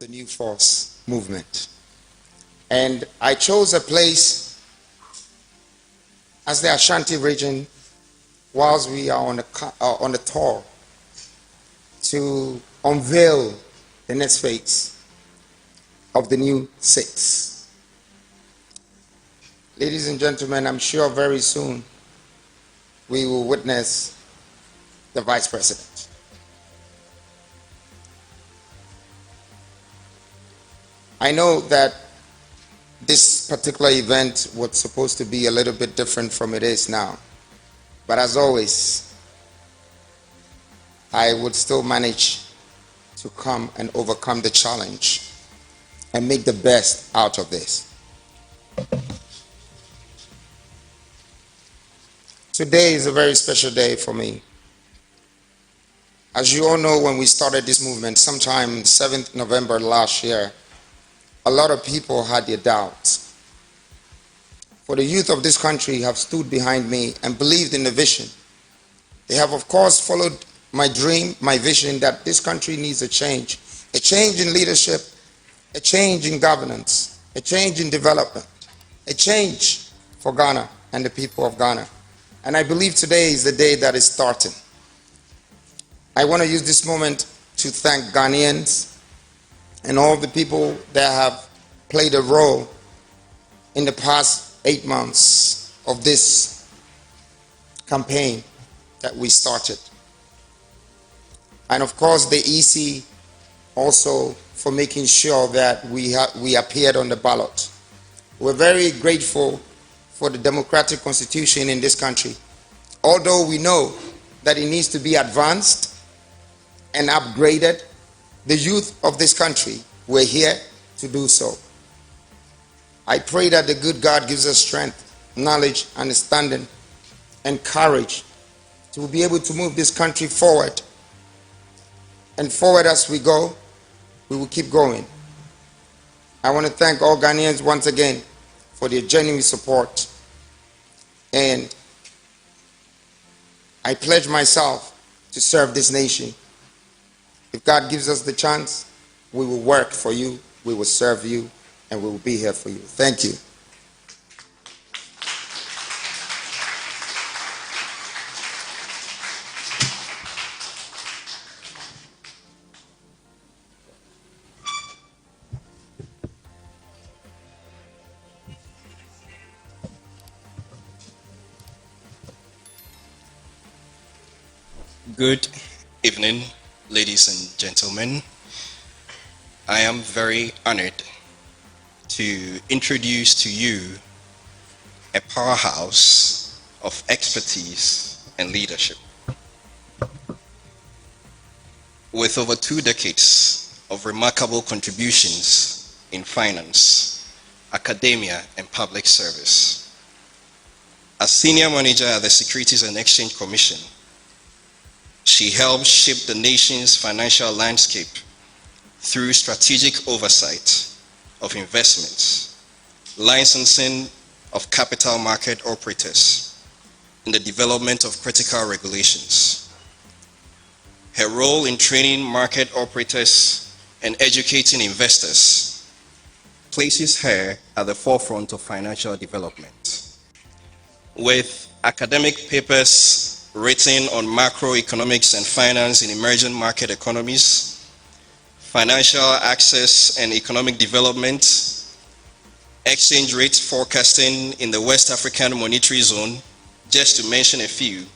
the New Force movement. And I chose a place as the Ashanti region whilst we are on the tour to unveil the next phase of the new six. Ladies and gentlemen, I'm sure very soon we will witness the Vice President. I know that this particular event was supposed to be a little bit different from it is now, but as always, I would still manage to come and overcome the challenge and make the best out of this. Today is a very special day for me. As you all know, when we started this movement, sometime 7th November last year, a lot of people had their doubts. For the youth of this country have stood behind me and believed in the vision. They have, of course, followed my dream, my vision that this country needs a change in leadership, a change in governance, a change in development, a change for Ghana and the people of Ghana. And I believe today is the day that is starting. I want to use this moment to thank Ghanaians and all the people that have played a role in the past 8 months of this campaign that we started. And of course the EC also for making sure that we appeared on the ballot. We're very grateful for the democratic constitution in this country. Although we know that it needs to be advanced and upgraded, the youth of this country, we're here to do so. I pray that the good God gives us strength, knowledge, understanding, and courage to be able to move this country forward. And forward as we go, we will keep going. I want to thank all Ghanaians once again for their genuine support. And I pledge myself to serve this nation. If God gives us the chance, we will work for you, we will serve you, and we will be here for you. Thank you. Good evening, ladies and gentlemen. I am very honored to introduce to you a powerhouse of expertise and leadership. With over 2 decades of remarkable contributions in finance, academia, and public service. As senior manager at the Securities and Exchange Commission, she helped shape the nation's financial landscape through strategic oversight of investments, licensing of capital market operators, and the development of critical regulations. Her role in training market operators and educating investors places her at the forefront of financial development. With academic papers written on macroeconomics and finance in emerging market economies, financial access and economic development, exchange rate forecasting in the West African Monetary Zone, just to mention a few,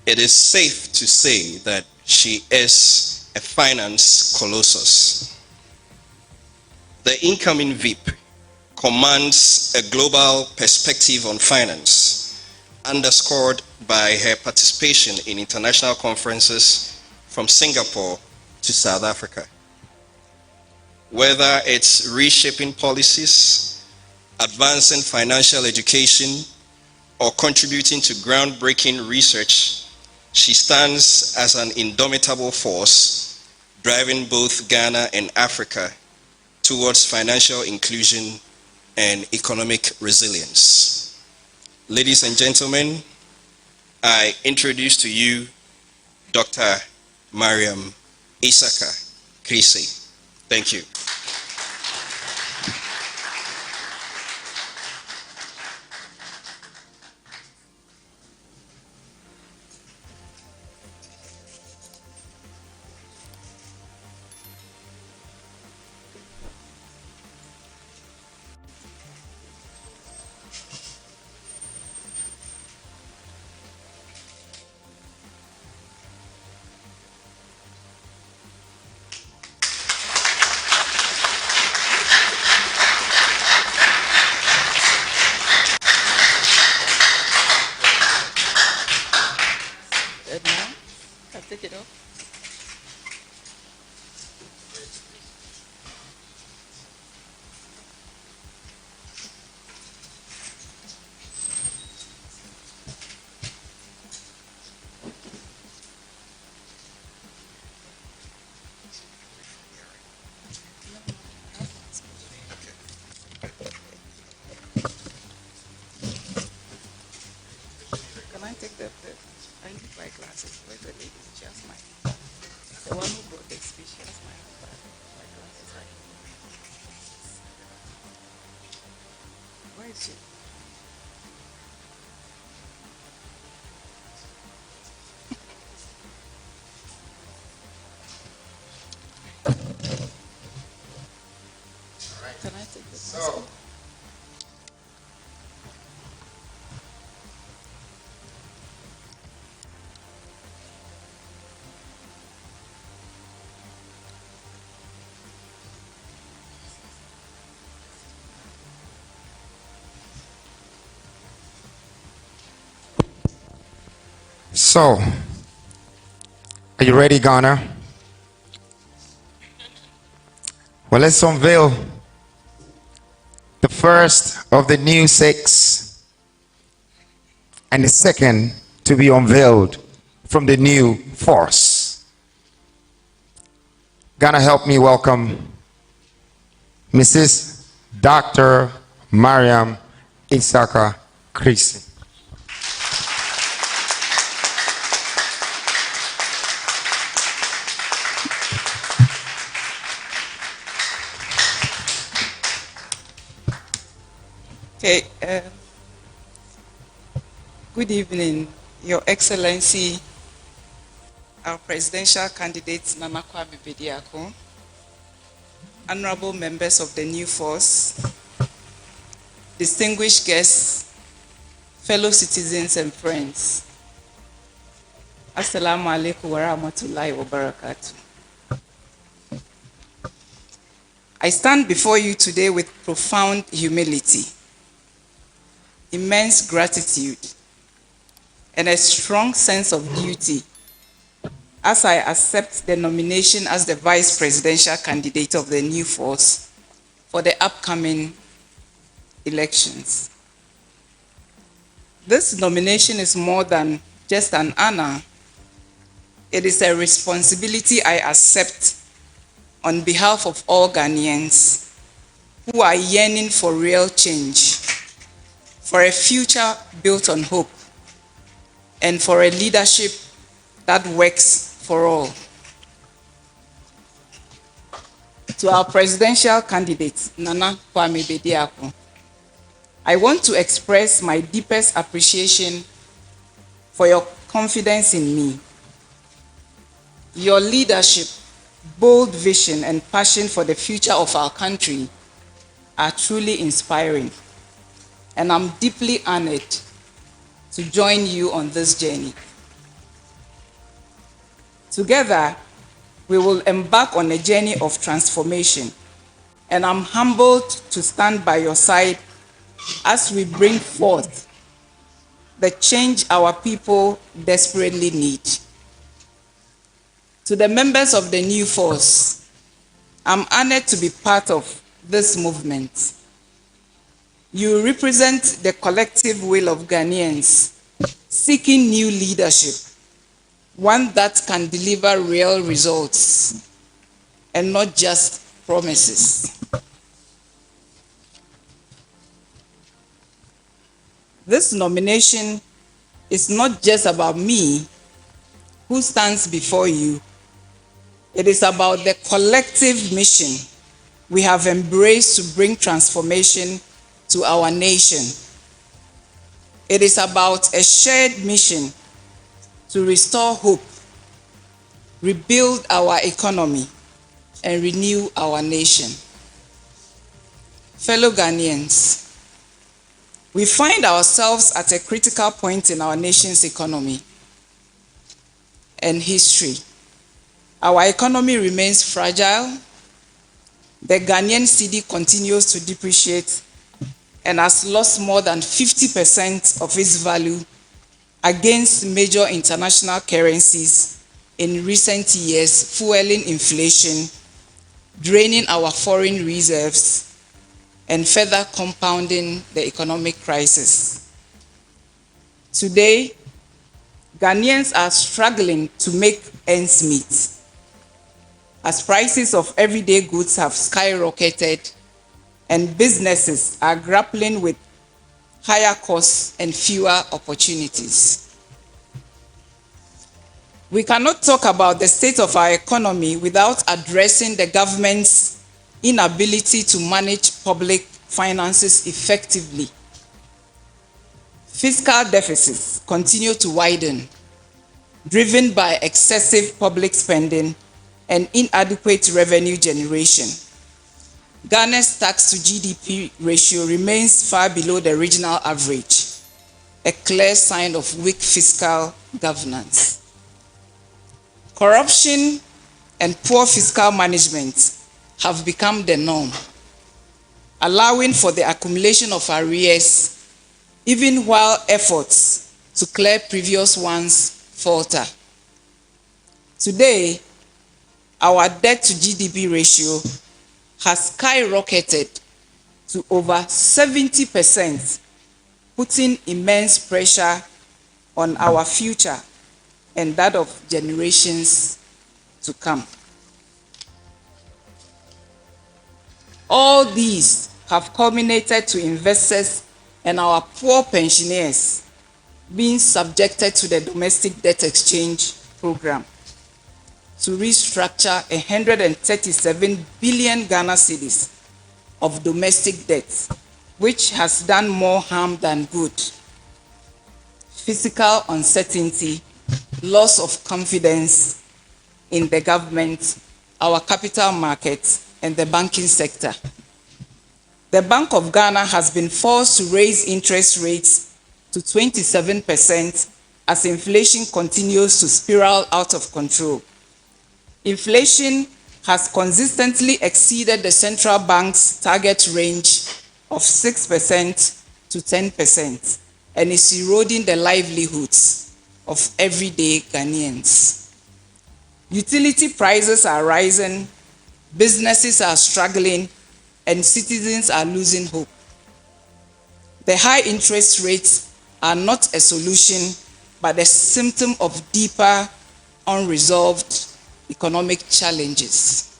it is safe to say that she is a finance colossus. The incoming VIP commands a global perspective on finance, underscored by her participation in international conferences from Singapore to South Africa. Whether it's reshaping policies, advancing financial education, or contributing to groundbreaking research, she stands as an indomitable force, driving both Ghana and Africa towards financial inclusion and economic resilience. Ladies and gentlemen, I introduce to you Dr. Mariam Isaka Krisi. Thank you. Good now. I'll take it off. Can I take I need my glasses. Where's the lady? She has mine. The one who brought the speech, she has mine. My glasses are here. Where is she? Can I take the So, So, are you ready, Ghana? Well, let's unveil the first of the new six and the second to be unveiled from the new force. Ghana, help me welcome Mrs. Dr. Mariam Isaka Krisi. Okay. Good evening, Your Excellency, our presidential candidate nanakwamebediako, honorable members of the new force, distinguished guests, fellow citizens and friends. Assalamu alaikum wa rahmatullahi wa barakatuh. I stand before you today with profound humility, immense gratitude, and a strong sense of duty as I accept the nomination as the vice presidential candidate of the new force for the upcoming elections. This nomination is more than just an honor. It is a responsibility I accept on behalf of all Ghanaians who are yearning for real change, for a future built on hope, and for a leadership that works for all. To our presidential candidate, Nana Kwamebediako, I want to express my deepest appreciation for your confidence in me. Your leadership, bold vision, and passion for the future of our country are truly inspiring, and I'm deeply honored to join you on this journey. Together, we will embark on a journey of transformation, and I'm humbled to stand by your side as we bring forth the change our people desperately need. To the members of the new force, I'm honored to be part of this movement. You represent the collective will of Ghanaians seeking new leadership, one that can deliver real results and not just promises. This nomination is not just about me, who stands before you, It is about the collective mission we have embraced to bring transformation to our nation. It is about a shared mission to restore hope, rebuild our economy, and renew our nation. Fellow Ghanaians, we find ourselves at a critical point in our nation's economy and history. Our economy remains fragile. The Ghanaian cedi continues to depreciate and has lost more than 50% of its value against major international currencies in recent years, fueling inflation, draining our foreign reserves, and further compounding the economic crisis. Today, Ghanaians are struggling to make ends meet as prices of everyday goods have skyrocketed and businesses are grappling with higher costs and fewer opportunities. We cannot talk about the state of our economy without addressing the government's inability to manage public finances effectively. Fiscal deficits continue to widen, driven by excessive public spending and inadequate revenue generation. Ghana's tax to GDP ratio remains far below the regional average, a clear sign of weak fiscal governance. Corruption and poor fiscal management have become the norm, allowing for the accumulation of arrears even while efforts to clear previous ones falter. Today, our debt to GDP ratio has skyrocketed to over 70%, putting immense pressure on our future and that of generations to come. All these have culminated to investors and our poor pensioners being subjected to the domestic debt exchange program to restructure 137 billion Ghana cedis of domestic debt, which has done more harm than good. Fiscal uncertainty, loss of confidence in the government, our capital markets, and the banking sector. The Bank of Ghana has been forced to raise interest rates to 27% as inflation continues to spiral out of control. Inflation has consistently exceeded the central bank's target range of 6% to 10% and is eroding the livelihoods of everyday Ghanaians. Utility prices are rising, businesses are struggling, and citizens are losing hope. The high interest rates are not a solution, but a symptom of deeper, unresolved economic challenges.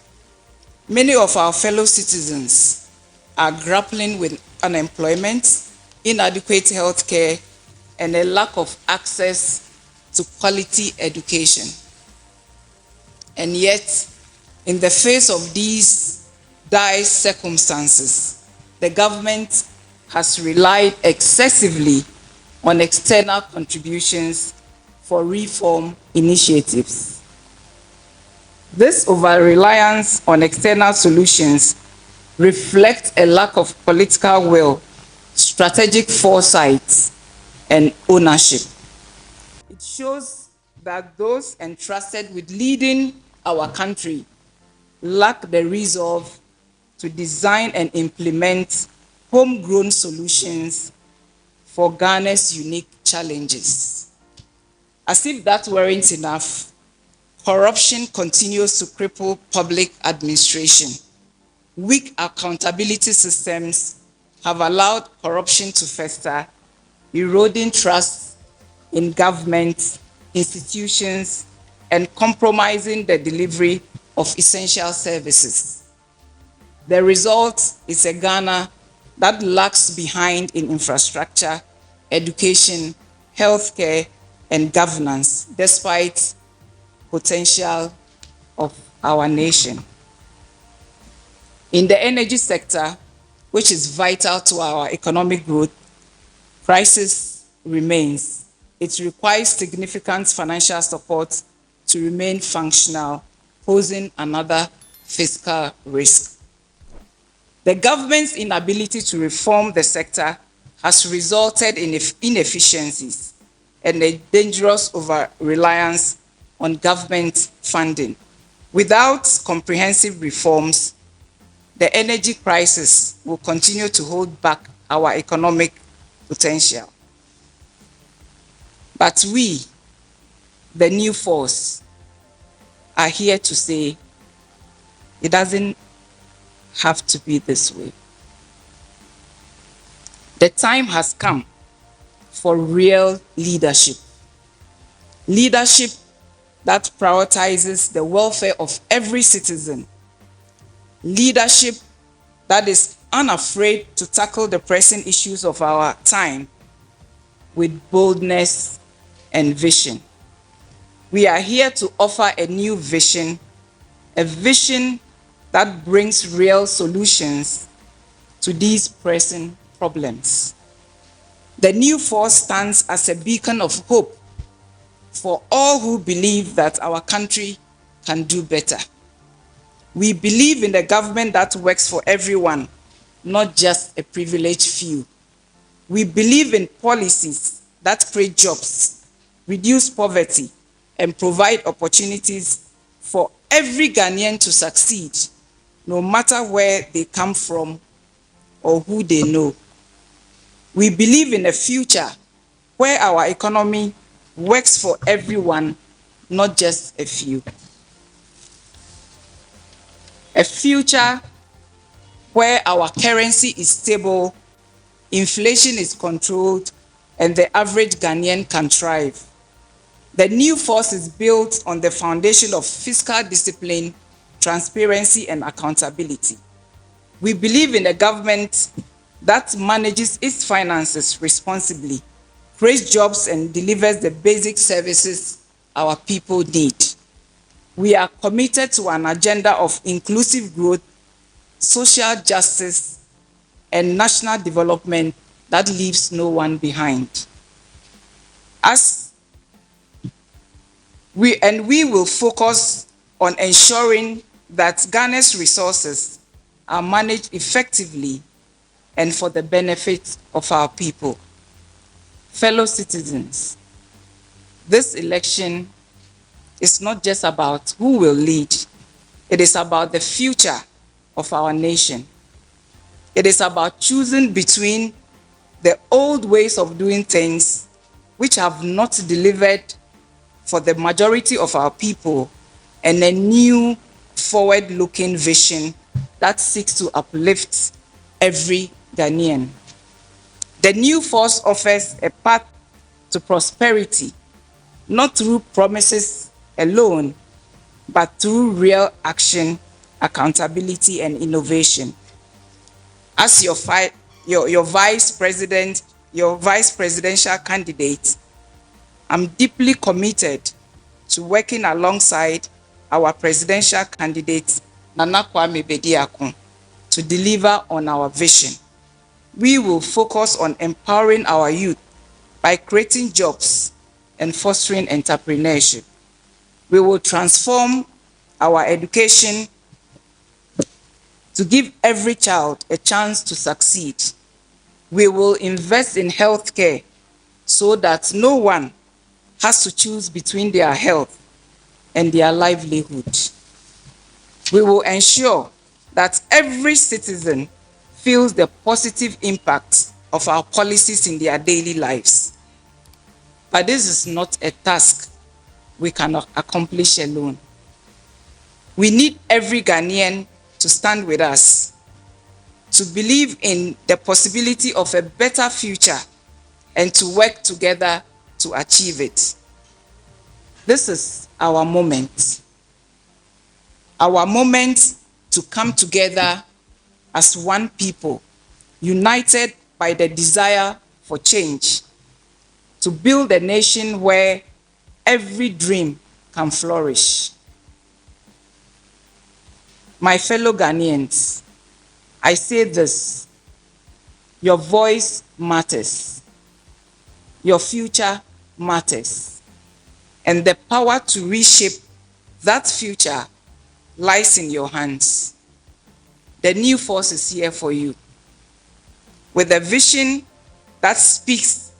Many of our fellow citizens are grappling with unemployment, inadequate health care, and a lack of access to quality education. And yet, in the face of these dire circumstances, the government has relied excessively on external contributions for reform initiatives. This over-reliance on external solutions reflects a lack of political will, strategic foresight, and ownership. It shows that those entrusted with leading our country lack the resolve to design and implement homegrown solutions for Ghana's unique challenges. As if that weren't enough, corruption continues to cripple public administration. Weak accountability systems have allowed corruption to fester, eroding trust in government, institutions, and compromising the delivery of essential services. The result is a Ghana that lags behind in infrastructure, education, healthcare, and governance, despite potential of our nation. In the energy sector, which is vital to our economic growth, crisis remains. It requires significant financial support to remain functional, posing another fiscal risk. The government's inability to reform the sector has resulted in inefficiencies and a dangerous over-reliance on government funding. Without comprehensive reforms, the energy crisis will continue to hold back our economic potential. But we, the new force, are here to say it doesn't have to be this way. The time has come for real leadership. Leadership that prioritizes the welfare of every citizen. Leadership that is unafraid to tackle the pressing issues of our time with boldness and vision. We are here to offer a new vision, a vision that brings real solutions to these pressing problems. The new force stands as a beacon of hope for all who believe that our country can do better. We believe in a government that works for everyone, not just a privileged few. We believe in policies that create jobs, reduce poverty, and provide opportunities for every Ghanaian to succeed, no matter where they come from or who they know. We believe in a future where our economy works for everyone, not just a few. A future where our currency is stable, inflation is controlled, and the average Ghanaian can thrive. The new force is built on the foundation of fiscal discipline, transparency, and accountability. We believe in a government that manages its finances responsibly, creates jobs, and delivers the basic services our people need. We are committed to an agenda of inclusive growth, social justice, and national development that leaves no one behind. We will focus on ensuring that Ghana's resources are managed effectively and for the benefit of our people. Fellow citizens, this election is not just about who will lead. It is about the future of our nation. It is about choosing between the old ways of doing things, which have not delivered for the majority of our people, and a new forward-looking vision that seeks to uplift every Ghanaian. The new force offers a path to prosperity, not through promises alone, but through real action, accountability, and innovation. As your vice presidential candidate, I'm deeply committed to working alongside our presidential candidate, Nanakwamebediako, to deliver on our vision. We will focus on empowering our youth by creating jobs and fostering entrepreneurship. We will transform our education to give every child a chance to succeed. We will invest in healthcare so that no one has to choose between their health and their livelihood. We will ensure that every citizen feels the positive impact of our policies in their daily lives. But this is not a task we cannot accomplish alone. We need every Ghanaian to stand with us, to believe in the possibility of a better future, and to work together to achieve it. This is our moment. Our moment to come together as one people, united by the desire for change, to build a nation where every dream can flourish. My fellow Ghanaians, I say this: your voice matters, your future matters, and the power to reshape that future lies in your hands. The new force is here for you, with a vision that speaks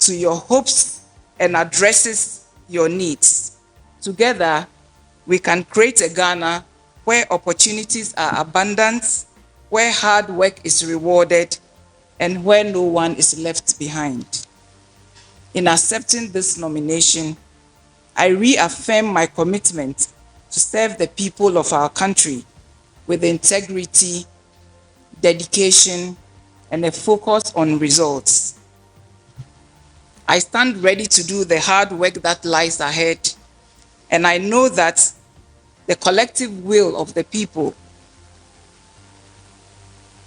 to your hopes and addresses your needs. Together, we can create a Ghana where opportunities are abundant, where hard work is rewarded, and where no one is left behind. In accepting this nomination, I reaffirm my commitment to serve the people of our country with integrity, dedication, and a focus on results. I stand ready to do the hard work that lies ahead, and I know that the collective will of the people,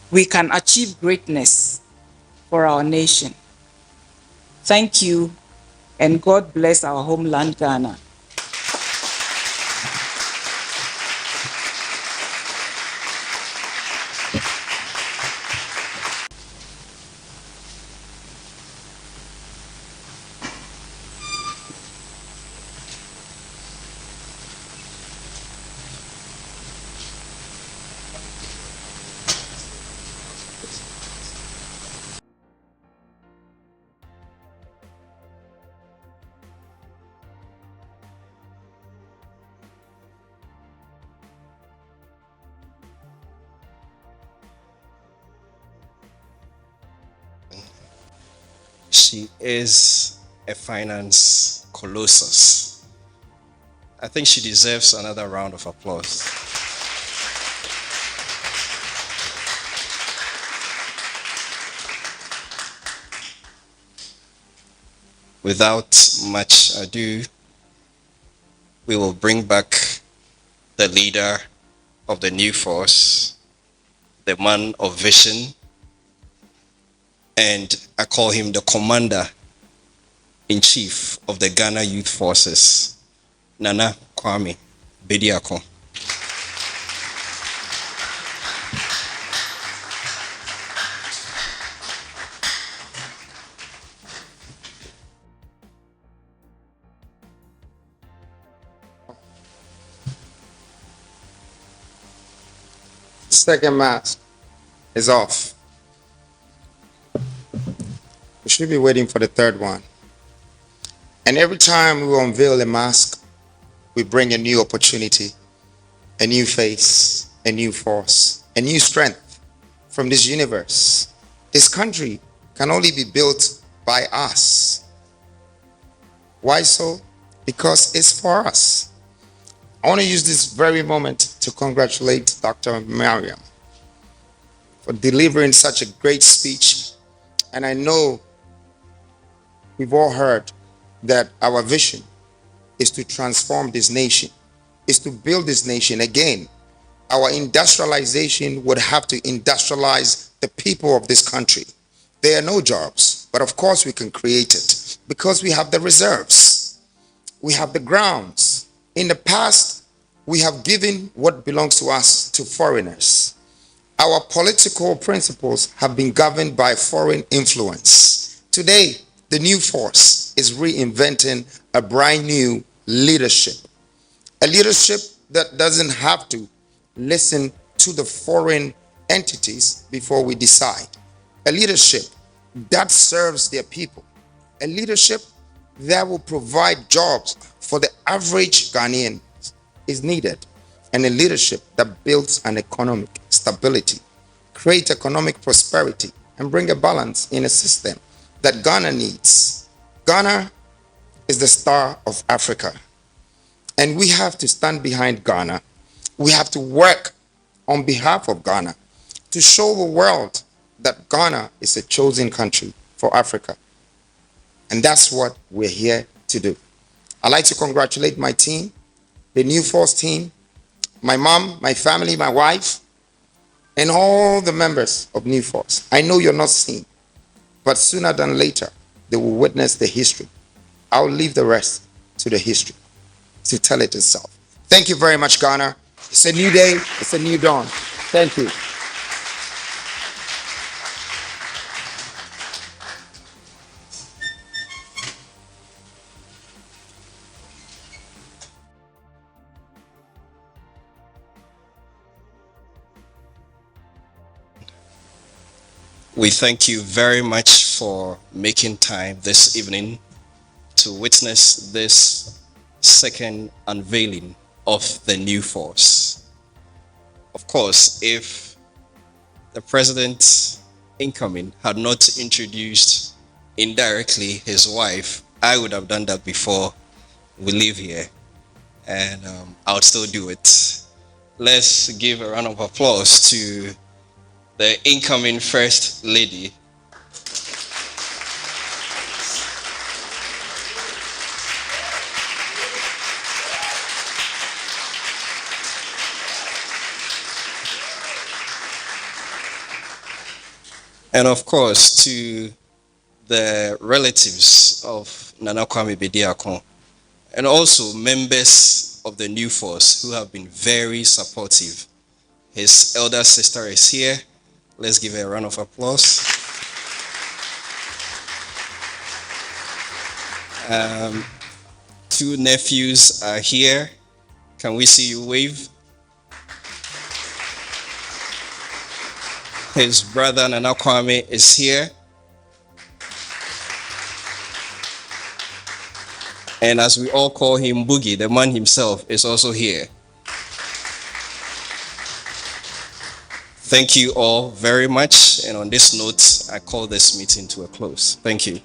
we can achieve greatness for our nation. Thank you, and God bless our homeland, Ghana. She is a finance colossus. I think she deserves another round of applause. Without much ado, we will bring back the leader of the new force, the man of vision, and I call him the commander-in-chief of the Ghana Youth Forces, nanakwamebediako. Second mask is off. We should be waiting for the third one. And every time we unveil a mask, we bring a new opportunity, a new face, a new force, a new strength from this universe. This country can only be built by us. Why so? Because it's for us. I want to use this very moment to congratulate Dr. Mariam for delivering such a great speech. And I know we've all heard that our vision is to transform this nation, is to build this nation again. Our industrialization would have to industrialize the people of this country. There are no jobs, but of course we can create it because we have the reserves. We have the grounds. In the past, we have given what belongs to us to foreigners. Our political principles have been governed by foreign influence. Today, the new force is reinventing a brand new leadership. A leadership that doesn't have to listen to the foreign entities before we decide. A leadership that serves their people. A leadership that will provide jobs for the average Ghanaian is needed. And a leadership that builds an economic stability, create economic prosperity, and bring a balance in a system that Ghana needs. Ghana is the star of Africa, and we have to stand behind Ghana. We have to work on behalf of Ghana to show the world that Ghana is a chosen country for Africa. And that's what we're here to do. I'd like to congratulate my team, the New Force team, my mom, my family, my wife, and all the members of New Force. I know you're not seen, but sooner than later, they will witness the history. I'll leave the rest to the history to tell it itself. Thank you very much, Ghana. It's a new day. It's a new dawn. Thank you. We thank you very much for making time this evening to witness this second unveiling of the new force. Of course, if the president incoming had not introduced indirectly his wife, I would have done that before we leave here, and I'll still do it. Let's give a round of applause to the incoming First Lady. And of course, to the relatives of nanakwamebediako, and also members of the new force who have been very supportive. His elder sister is here. Let's give her a round of applause. Two nephews are here. Can we see you wave? His brother Nanakwame is here. And as we all call him Boogie, the man himself is also here. Thank you all very much. And on this note, I call this meeting to a close. Thank you.